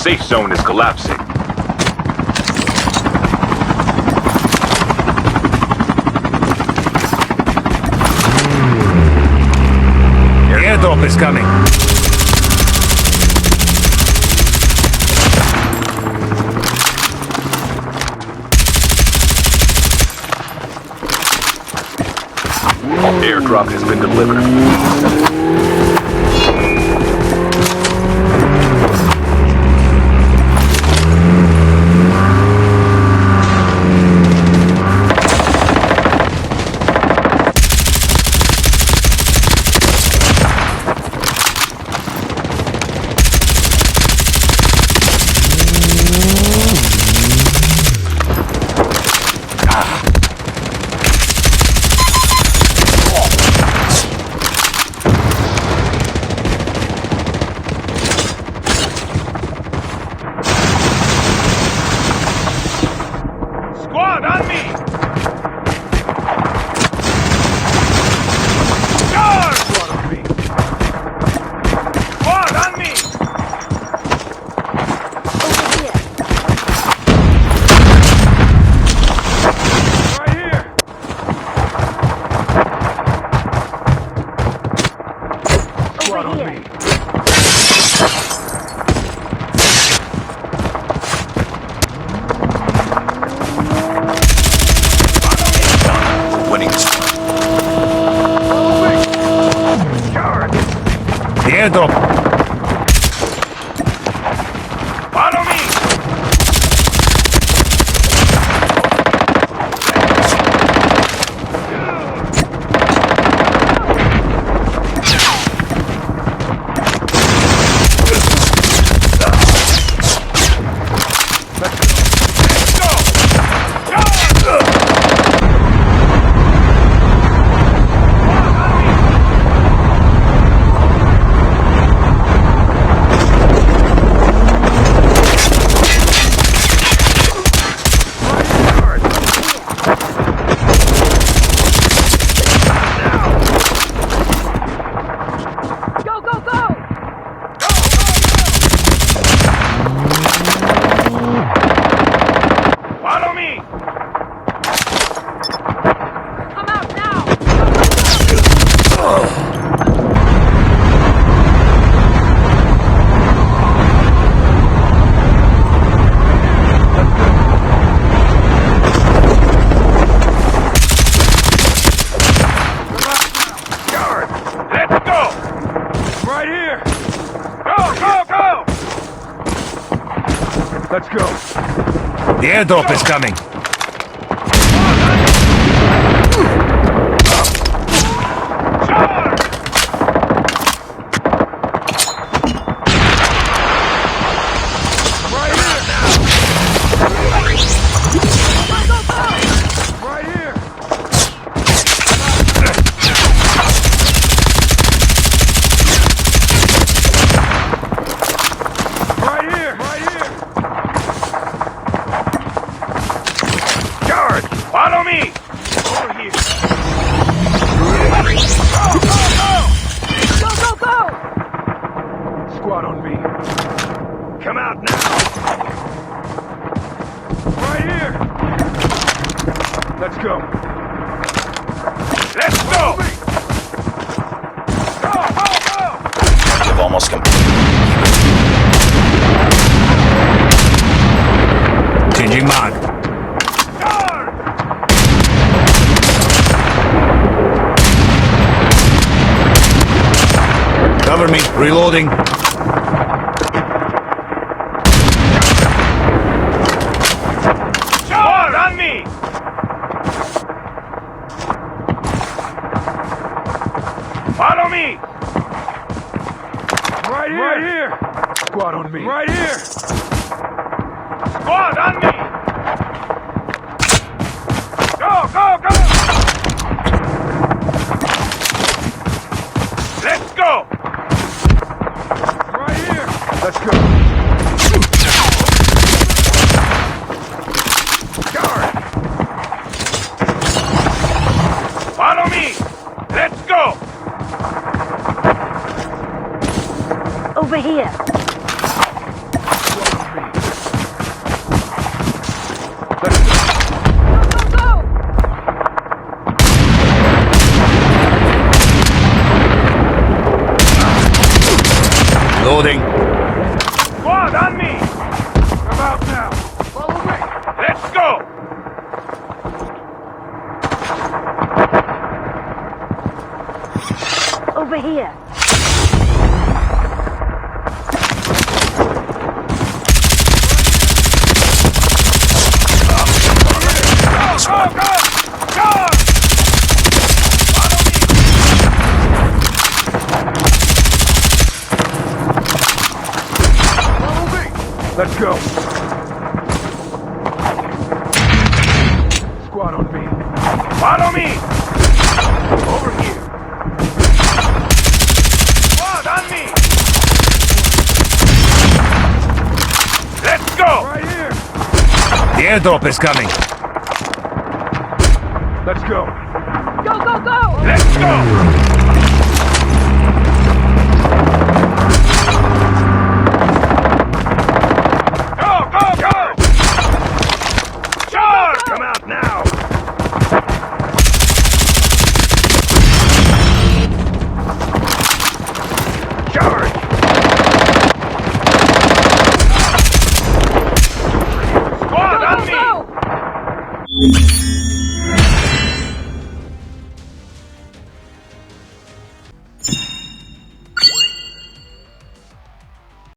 safe zone is collapsing. The airdrop is coming. Airdrop has been delivered. Squad, on me! Charge! Squad on me! Squad, on me! Over here. Right here! Squad Over on here. me! Winning. Charge! The airdrop. Follow me! Let's go! Charge! Go, go, go! Follow me! Come out now! Go, go, go! Guard! Let's go! Right here! Go, go, go! Let's go! The airdrop is coming. Charge! Right here! Right here! Right here! Right here! Charge! Follow me! Over here! Go, go, go! Go, go, go! Squad on me! Come out now! Right here! Let's go! Let's go! Go, go, go! You've almost completed. Changing mag. Guard! Cover me. Reloading. Squad on me! Follow me! Right here! Right here! Squad on me! Right here! Squad on me! Go, go, go! Let's go! Right here! Let's go! Guard! Follow me! Let's go! Over here. Reloading. Squad, on me! Come out now. Follow me. Let's go! Over here. Go, go, go! Follow me. Follow me. Let's go. Squad on me. Follow me. Over here. Squad on me. Let's go. Right here. The airdrop is coming. Let's go. Go, go, go! Let's go. Go, go, go! Charge! Come out now! Charge! Squad, on me! Go, go, go!